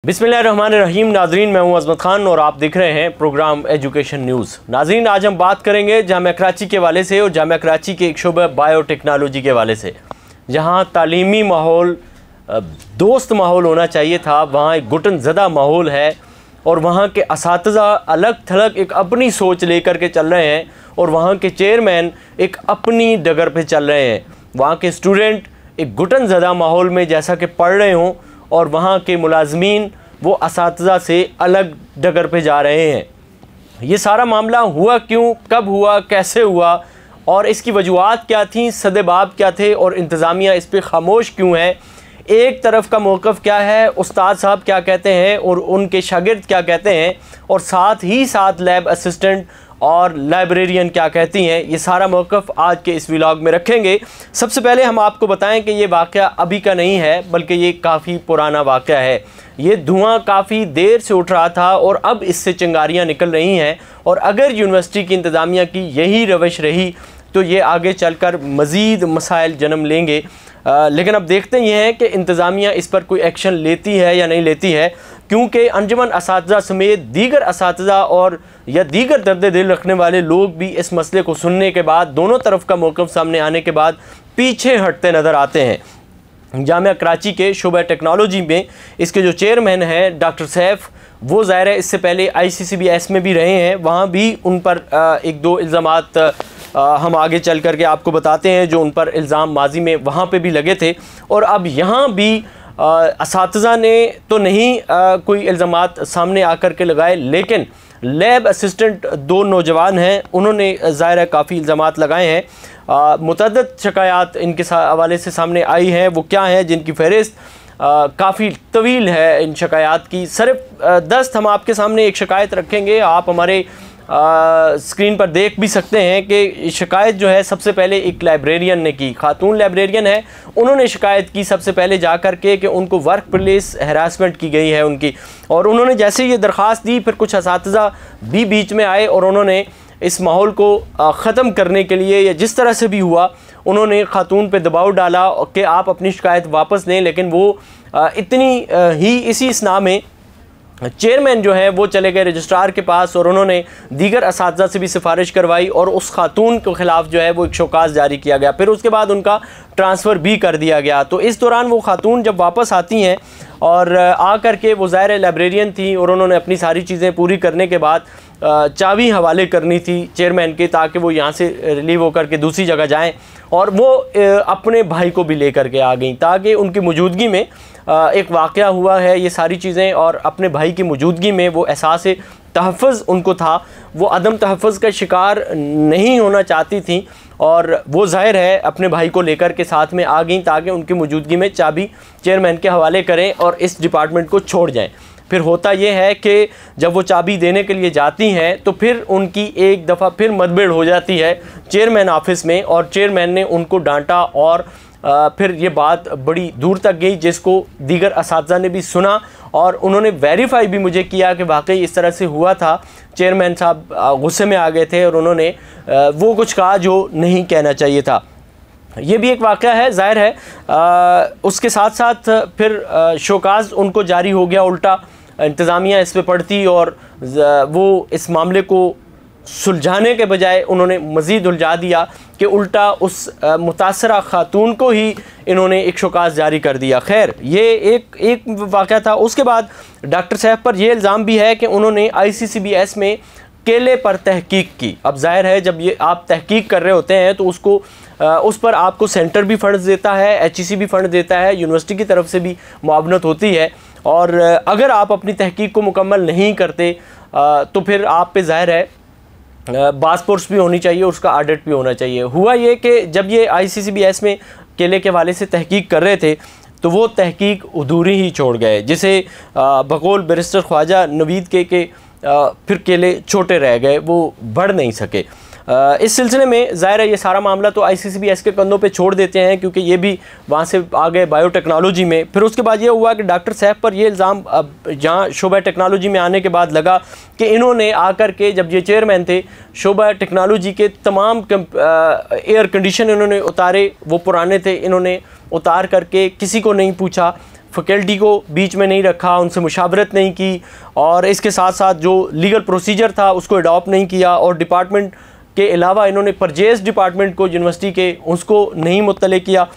बिस्मिल्लाहिर्रहमानिर्रहीम। नाजरीन, मैं हूं अजमत खान और आप देख रहे हैं प्रोग्राम एजुकेशन न्यूज़। नाजरीन, आज हम बात करेंगे जामिया कराची के हवाले से और जामिया कराची के एक शोबा बायोटेक्नोलॉजी के हवाले से। जहां तालीमी माहौल दोस्त माहौल होना चाहिए था, वहाँ एक घुटन ज़दा माहौल है और वहाँ के असातिज़ा अलग थलग एक अपनी सोच लेकर के चल रहे हैं और वहाँ के चेयरमैन एक अपनी डगर पे चल रहे हैं। वहाँ के स्टूडेंट एक घुटन ज़दा माहौल में जैसा कि पढ़ रहे हों और वहाँ के मुलाजमीन वो असातिज़ा से अलग डगर पे जा रहे हैं। ये सारा मामला हुआ क्यों, कब हुआ, कैसे हुआ और इसकी वजूहात क्या थी, सदेबाब क्या थे और इंतज़ामिया इस पर खामोश क्यों है। एक तरफ का मौक़िफ़ क्या है, उस्ताद साहब क्या कहते हैं और उनके शागिर्द क्या कहते हैं और साथ ही साथ लैब असिस्टेंट और लाइब्रेरियन क्या कहती हैं, ये सारा मौक़िफ़ आज के इस व्लॉग में रखेंगे। सबसे पहले हम आपको बताएं कि ये वाक़या अभी का नहीं है बल्कि ये काफ़ी पुराना वाक़या है। ये धुआं काफ़ी देर से उठ रहा था और अब इससे चिंगारियाँ निकल रही हैं और अगर यूनिवर्सिटी की इंतज़ामिया की यही रवश रही तो ये आगे चलकर मज़ीद मसाइल जन्म लेंगे। लेकिन अब देखते ये हैं कि इंतज़ामिया इस पर कोई एक्शन लेती है या नहीं लेती है, क्योंकि अंजुमन असातिज़ा समेत दीगर असातिज़ा और या दीगर दर्द दिल रखने वाले लोग भी इस मसले को सुनने के बाद, दोनों तरफ का मौक़िफ़ सामने आने के बाद पीछे हटते नज़र आते हैं। जामिया कराची के शोबा टेक्नोलॉजी में इसके जो चेयरमैन हैं डॉक्टर सैफ, वो ज़ाहिर है इससे पहले ICCBS में भी रहे हैं, वहाँ भी उन पर एक दो इल्ज़ामात हम आगे चल कर के आपको बताते हैं जो उन पर इल्ज़ाम माजी में वहाँ पे भी लगे थे और अब यहाँ भी असातिज़ा ने तो नहीं कोई इल्ज़ामात सामने आकर के लगाए, लेकिन लैब असिस्टेंट दो नौजवान हैं, उन्होंने ज़ाहिर है काफ़ी इल्ज़ामात लगाए हैं। मुतअद्दिद शिकायत इनके हवाले से सामने आई हैं, वो क्या हैं जिनकी फ़हरिस्त काफ़ी तवील है इन शिकायत की। सिर्फ 10 हम आपके सामने एक शिकायत रखेंगे, आप हमारे स्क्रीन पर देख भी सकते हैं कि शिकायत जो है सबसे पहले एक लाइब्रेरियन ने की, खातून लाइब्रेरियन है, उन्होंने शिकायत की सबसे पहले जा कर के कि उनको वर्क प्लेस हरासमेंट की गई है उनकी, और उन्होंने जैसे ये दरख्वास्त दी फिर कुछ असातिज़ा भी बीच में आए और उन्होंने इस माहौल को ख़त्म करने के लिए या जिस तरह से भी हुआ उन्होंने खातून पे दबाव डाला कि आप अपनी शिकायत वापस लें, लेकिन वो इतनी ही इसी इसना में चेयरमैन जो है वो चले गए रजिस्ट्रार के पास और उन्होंने दीगर असातिज़ा से भी सिफारिश करवाई और उस खातून के ख़िलाफ़ जो है वो एक शोकाज़ जारी किया गया। फिर उसके बाद उनका ट्रांसफ़र भी कर दिया गया। तो इस दौरान वो खातून जब वापस आती हैं और आ कर के वो ज़ाहिर लाइब्रेरियन थी और उन्होंने अपनी सारी चीज़ें पूरी करने के बाद चाबी हवाले करनी थी चेयरमैन के, ताकि वो यहाँ से रिलीव होकर के दूसरी जगह जाएँ, और वो अपने भाई को भी लेकर के आ गई ताकि उनकी मौजूदगी में एक वाक़या हुआ है ये सारी चीज़ें, और अपने भाई की मौजूदगी में वो एहसास तहफ़्फ़ुज़ उनको था, वो अदम तहफ़्फ़ुज़ का शिकार नहीं होना चाहती थी और वो ज़ाहिर है अपने भाई को लेकर के साथ में आ गई ताकि उनकी मौजूदगी में चाबी चेयरमैन के हवाले करें और इस डिपार्टमेंट को छोड़ जाएं। फिर होता ये है कि जब वो चाबी देने के लिए जाती हैं तो फिर उनकी एक दफ़ा फिर मतभेड़ हो जाती है चेयरमैन ऑफिस में और चेयरमैन ने उनको डांटा और फिर ये बात बड़ी दूर तक गई, जिसको दीगर असातिज़ा ने भी सुना और उन्होंने वेरीफाई भी मुझे किया कि वाकई इस तरह से हुआ था। चेयरमैन साहब गुस्से में आ गए थे और उन्होंने वो कुछ कहा जो नहीं कहना चाहिए था। ये भी एक वाक़या है, ज़ाहिर है उसके साथ साथ फिर शोकाज़ उनको जारी हो गया उल्टा। इंतज़ामिया इस पर पड़ती और वो इस मामले को सुलझाने के बजाय उन्होंने मज़ीद उलझा दिया कि उल्टा उस मुतासरा ख़ातून को ही इन्होंने एक शोकाज़ जारी कर दिया। खैर, ये एक वाक़या था। उसके बाद डॉक्टर साहब पर यह इल्ज़ाम भी है कि उन्होंने ICCBS में केले पर तहकीक की। अब जाहिर है जब ये आप तहकीक कर रहे होते हैं तो उसको उस पर आपको सेंटर भी फ़ंड्स देता है, HEC भी फ़ंड देता है, यूनिवर्सिटी की तरफ से भी मुआवनत होती है, और अगर आप अपनी तहकीक को मुकम्मल नहीं करते तो फिर आप पे ज़ाहिर है पासपोर्ट्स भी होनी चाहिए, उसका ऑडिट भी होना चाहिए। हुआ ये कि जब ये ICCBS में केले के हवाले से तहकीक कर रहे थे तो वो तहकीक अधूरी ही छोड़ गए, जिसे बकौल बैरिस्टर ख्वाजा नवीद के फिर केले छोटे रह गए, वो बढ़ नहीं सके। इस सिलसिले में ज़ाहिर है ये सारा मामला तो ICCBS के कंधों पे छोड़ देते हैं क्योंकि ये भी वहाँ से आ गए बायोटेक्नोलॉजी में। फिर उसके बाद ये हुआ कि डॉक्टर साहब पर ये इल्ज़ाम जहाँ शोबा टेक्नोलॉजी में आने के बाद लगा कि इन्होंने आकर के, जब ये चेयरमैन थे, शोबा टेक्नोलॉजी के तमाम एयर कंडीशन इन्होंने उतारे, वो पुराने थे, इन्होंने उतार करके किसी को नहीं पूछा। फैकल्टी को बीच में नहीं रखा, उनसे मुशावरत नहीं की, और इसके साथ साथ जो लीगल प्रोसीजर था उसको अडॉप्ट नहीं किया, और डिपार्टमेंट के अलावा इन्होंने परचेज़ डिपार्टमेंट को यूनिवर्सिटी के उसको नहीं मुत्तले किया।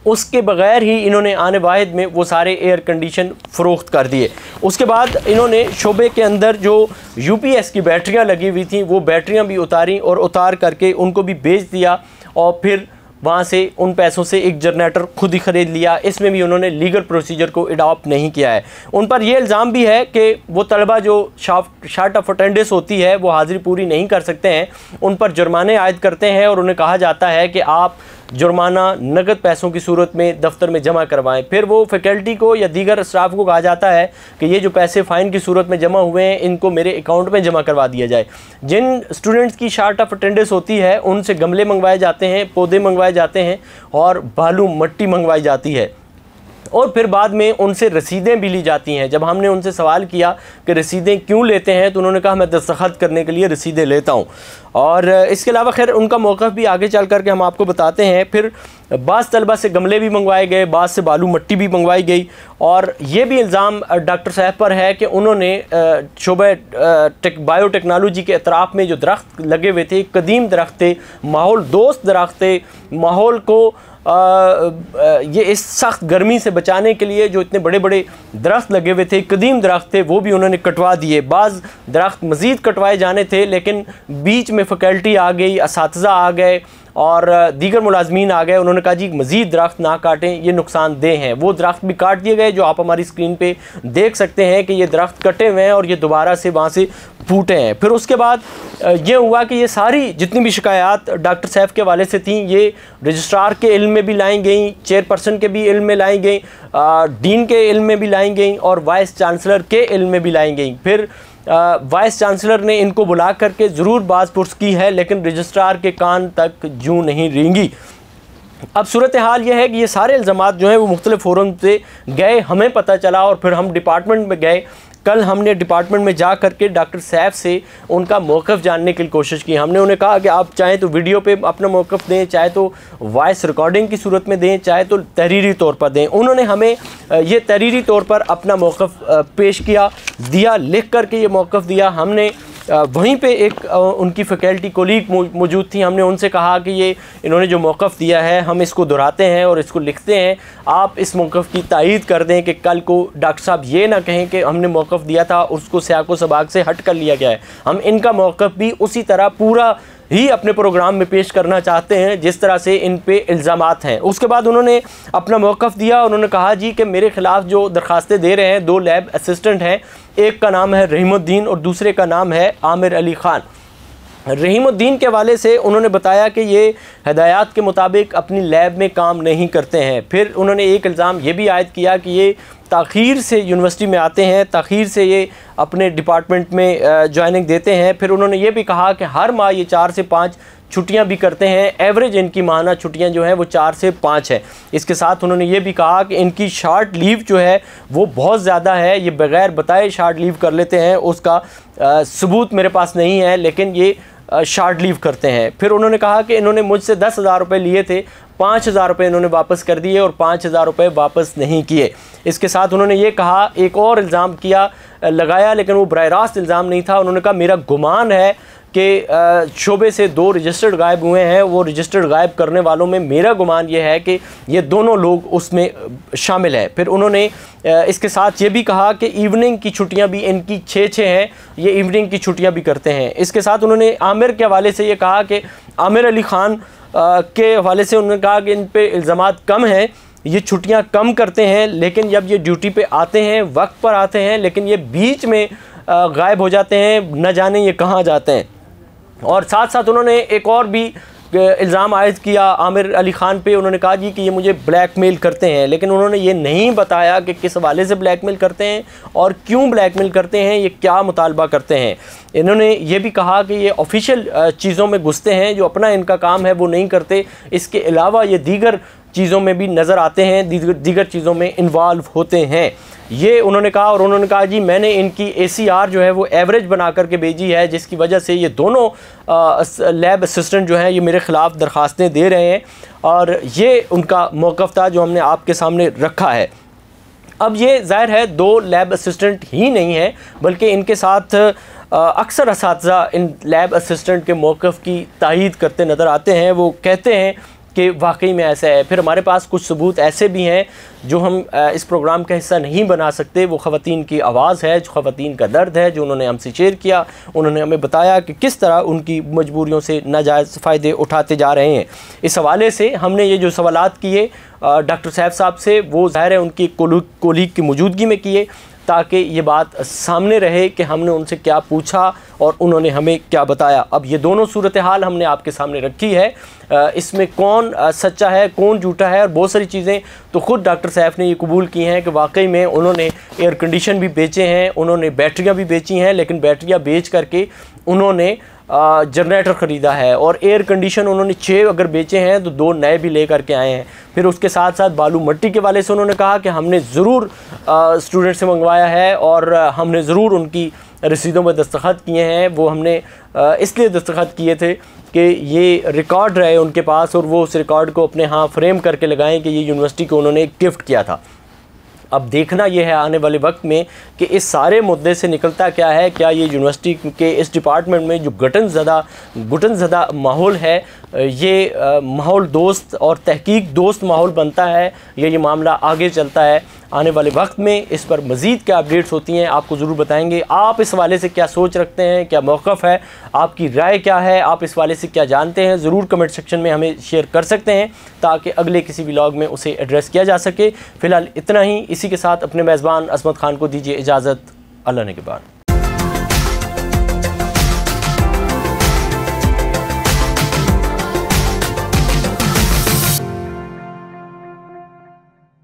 उसके बग़ैर ही इन्होंने आने वाहिद में वो सारे एयर कंडीशन फ़रोख्त कर दिए। उसके बाद इन्होंने शोबे के अंदर जो UPS की बैटरियां लगी हुई थी वो बैटरियां भी उतारी, और उतार करके उनको भी बेच दिया, और फिर वहाँ से उन पैसों से एक जनरेटर खुद ही ख़रीद लिया। इसमें भी उन्होंने लीगल प्रोसीजर को अडॉप्ट नहीं किया है। उन पर यह इल्ज़ाम भी है कि वो तलबा जो शार्ट ऑफ अटेंडेंस होती है वो हाज़िरी पूरी नहीं कर सकते हैं, उन पर जुर्माने आयद करते हैं, और उन्हें कहा जाता है कि आप जुर्माना नगद पैसों की सूरत में दफ्तर में जमा करवाएं। फिर वो फैकल्टी को या दीगर स्टाफ को कहा जाता है कि ये जो पैसे फ़ाइन की सूरत में जमा हुए हैं इनको मेरे अकाउंट में जमा करवा दिया जाए। जिन स्टूडेंट्स की शार्ट ऑफ अटेंडेंस होती है उनसे गमले मंगवाए जाते हैं, पौधे मंगवाए जाते हैं, और बालू मट्टी मंगवाई जाती है, और फिर बाद में उनसे रसीदें भी ली जाती हैं। जब हमने उनसे सवाल किया कि रसीदें क्यों लेते हैं तो उन्होंने कहा मैं दस्तखत करने के लिए रसीदें लेता हूं। और इसके अलावा खैर उनका मौक़िफ़ भी आगे चल कर के हम आपको बताते हैं। फिर बाज़ तलबा से गमले भी मंगवाए गए, बाज़ से बालू मट्टी भी मंगवाई गई, और ये भी इल्ज़ाम डॉक्टर साहब पर है कि उन्होंने शोबे बायोटेक्नोलॉजी के अतराफ़ में जो दरख्त लगे हुए थे, कदीम दरख्त थे, माहौल दोस्त दरख्त थे, माहौल को ये इस सख्त गर्मी से बचाने के लिए जो इतने बड़े बड़े दरख्त लगे हुए थे, कदीम दरख्त थे, वो भी उन्होंने कटवा दिए। बाज़ दरख्त मज़ीद कटवाए जाने थे, लेकिन बीच में फैकल्टी आ गई, असातिज़ा आ गए और दीगर मुलाजमीन आ गए। उन्होंने कहा जी मज़ीद दरख्त ना काटें, ये नुकसानदेह हैं। वो दरख्त भी काट दिए गए जो आप हमारी स्क्रीन पे देख सकते हैं कि ये दरख्त कटे हुए हैं और ये दोबारा से वहाँ से फूटे हैं। फिर उसके बाद ये हुआ कि ये सारी जितनी भी शिकायत डॉक्टर साहब के हवाले से थी ये रजिस्ट्रार के इल्म में भी लाई गई, चेयरपर्सन के भी इल्म में लाई गई, डीन के इल्म में भी लाई गई, और वाइस चांसलर के इल्म में भी लाई गई। फिर वाइस चांसलर ने इनको बुला करके ज़रूर बाज़ पुरस की है, लेकिन रजिस्ट्रार के कान तक जूं नहीं रेंगी। अब सूरत हाल ये है कि ये सारे इल्ज़ामात जो हैं वो मुख्तलिफ़ फोरम से गए, हमें पता चला, और फिर हम डिपार्टमेंट में गए। कल हमने डिपार्टमेंट में जा करके डॉक्टर साहब से उनका मौक़िफ़ जानने की कोशिश की। हमने उन्हें कहा कि आप चाहें तो वीडियो पे अपना मौक़िफ़ दें, चाहे तो वॉइस रिकॉर्डिंग की सूरत में दें, चाहे तो तहरीरी तौर पर दें। उन्होंने हमें ये तहरीरी तौर पर अपना मौक़िफ़ पेश किया, लिख करके ये मौक़िफ़ दिया। हमने वहीं पे एक उनकी फैकल्टी कोलीग मौजूद थी, हमने उनसे कहा कि ये इन्होंने जो मौक़िफ़ दिया है हम इसको दोहराते हैं और इसको लिखते हैं, आप इस मौक़िफ़ की तायीद कर दें कि कल को डॉक्टर साहब ये ना कहें कि हमने मौक़िफ़ दिया था उसको सियाक़ो सबाक़ से हट कर लिया गया है। हम इनका मौक़िफ़ भी उसी तरह पूरा ही अपने प्रोग्राम में पेश करना चाहते हैं जिस तरह से इन पे इल्ज़ामात हैं। उसके बाद उन्होंने अपना मौक़िफ़ दिया। उन्होंने कहा जी कि मेरे ख़िलाफ़ जो दरख्वास्तें दे रहे हैं, 2 लैब असिस्टेंट हैं, एक का नाम है रहीमुद्दीन और दूसरे का नाम है आमिर अली ख़ान। रहीमुद्दीन के हवाले से उन्होंने बताया कि ये हिदायत के मुताबिक अपनी लैब में काम नहीं करते हैं। फिर उन्होंने एक इल्ज़ाम ये भी आयद किया कि ये ताख़ीर से यूनिवर्सिटी में आते हैं, ताख़ीर से ये अपने डिपार्टमेंट में ज्वाइनिंग देते हैं। फिर उन्होंने ये भी कहा कि हर माह ये 4 से 5 छुट्टियां भी करते हैं, एवरेज इनकी माहाना छुट्टियां जो हैं वो 4 से 5 है। इसके साथ उन्होंने ये भी कहा कि इनकी शार्ट लीव जो है वो बहुत ज़्यादा है, ये बग़ैर बताए शार्ट लीव कर लेते हैं, उसका सबूत मेरे पास नहीं है, लेकिन ये शार्ट लीव करते हैं। फिर उन्होंने कहा कि इन्होंने मुझसे 10,000 रुपये लिए थे, 5,000 रुपये इन्होंने वापस कर दिए और 5,000 रुपये वापस नहीं किए। इसके साथ उन्होंने ये कहा, एक और इल्ज़ाम किया लगाया, लेकिन वो बराह रास्त इल्ज़ाम नहीं था। उन्होंने कहा मेरा गुमान है कि शोबे से 2 रजिस्टर्ड गायब हुए हैं, वो रजिस्टर्ड गायब करने वालों में मेरा गुमान ये है कि ये दोनों लोग उसमें शामिल हैं। फिर उन्होंने इसके साथ ये भी कहा कि इवनिंग की छुट्टियां भी इनकी 6-6 हैं, ये इवनिंग की छुट्टियां भी करते हैं। इसके साथ उन्होंने आमिर के हवाले से ये कहा कि आमिर अली ख़ान के हवाले से उन्होंने कहा कि इन पे इल्ज़ामात कम हैं, ये छुट्टियां कम करते हैं, लेकिन जब ये ड्यूटी पे आते हैं वक्त पर आते हैं, लेकिन ये बीच में गायब हो जाते हैं, न जाने ये कहाँ जाते हैं। और साथ साथ उन्होंने एक और भी इल्ज़ाम आयद किया आमिर अली ख़ान पे। उन्होंने कहा जी कि ये मुझे ब्लैकमेल करते हैं, लेकिन उन्होंने ये नहीं बताया कि किस हवाले से ब्लैकमेल करते हैं और क्यों ब्लैकमेल करते हैं, ये क्या मुतालबा करते हैं। इन्होंने ये भी कहा कि ये ऑफिशियल चीज़ों में घुसते हैं, जो अपना इनका काम है वो नहीं करते, इसके अलावा ये दीगर चीज़ों में भी नज़र आते हैं, दीगर चीज़ों में इन्वॉल्व होते हैं, ये उन्होंने कहा। और उन्होंने कहा जी मैंने इनकी ACR जो है वो एवरेज बना करके भेजी है, जिसकी वजह से ये दोनों लैब असिस्टेंट जो हैं ये मेरे ख़िलाफ़ दरख्वास्तें दे रहे हैं, और ये उनका मौक़िफ़ था जो हमने आपके सामने रखा है। अब ये ज़ाहिर है 2 लैब असिस्टेंट ही नहीं है, बल्कि इनके साथ अक्सर असातिज़ा इन लैब असिस्टेंट के मौक़िफ़ की तायीद करते नज़र आते हैं। वो कहते हैं कि वाकई में ऐसा है। फिर हमारे पास कुछ सबूत ऐसे भी हैं जो हम इस प्रोग्राम का हिस्सा नहीं बना सकते। वो ख़वातीन की आवाज़ है, जो ख़वातीन का दर्द है, जो उन्होंने हमसे शेयर किया। उन्होंने हमें बताया कि किस तरह उनकी मजबूरियों से नाजायज़ फ़ायदे उठाते जा रहे हैं। इस हवाले से हमने ये जो सवालात किए डॉक्टर सैफ साहब से, वो ज़ाहिर है उनकी कोलीग की मौजूदगी में किए, ताकि ये बात सामने रहे कि हमने उनसे क्या पूछा और उन्होंने हमें क्या बताया। अब ये दोनों सूरत हाल हमने आपके सामने रखी है। इसमें कौन सच्चा है, कौन झूठा है, और बहुत सारी चीज़ें तो ख़ुद डॉक्टर सैफ ने ये कबूल की हैं कि वाकई में उन्होंने एयर कंडीशन भी बेचे हैं, उन्होंने बैटरियाँ भी बेची हैं, लेकिन बैटरियाँ बेच करके उन्होंने जनरेटर ख़रीदा है, और एयर कंडीशन उन्होंने 6 अगर बेचे हैं तो 2 नए भी ले करके आए हैं। फिर उसके साथ साथ बालू मट्टी के वाले से उन्होंने कहा कि हमने ज़रूर स्टूडेंट से मंगवाया है और हमने ज़रूर उनकी रसीदों में दस्तखत किए हैं। वो हमने इसलिए दस्तखत किए थे कि ये रिकॉर्ड रहे उनके पास, और वो उस रिकॉर्ड को अपने यहाँ फ्रेम करके लगाएं कि ये यूनिवर्सिटी को उन्होंने एक गिफ्ट किया था। अब देखना यह है आने वाले वक्त में कि इस सारे मुद्दे से निकलता क्या है। क्या ये यूनिवर्सिटी के इस डिपार्टमेंट में जो घुटन ज़दा माहौल है, ये माहौल दोस्त और तहकीक दोस्त माहौल बनता है, या ये मामला आगे चलता है। आने वाले वक्त में इस पर मज़ीद क्या अपडेट्स होती हैं आपको ज़रूर बताएंगे। आप इस हवाले से क्या सोच रखते हैं, क्या मौक़िफ़ है, आपकी राय क्या है, आप इस हवाले से क्या जानते हैं, ज़रूर कमेंट सेक्शन में हमें शेयर कर सकते हैं, ताकि अगले किसी व्लॉग में उसे एड्रेस किया जा सके। फ़िलहाल इतना ही। इसी के साथ अपने मेज़बान असमत ख़ान को दीजिए इजाज़त। अल्लाह ने के बाद।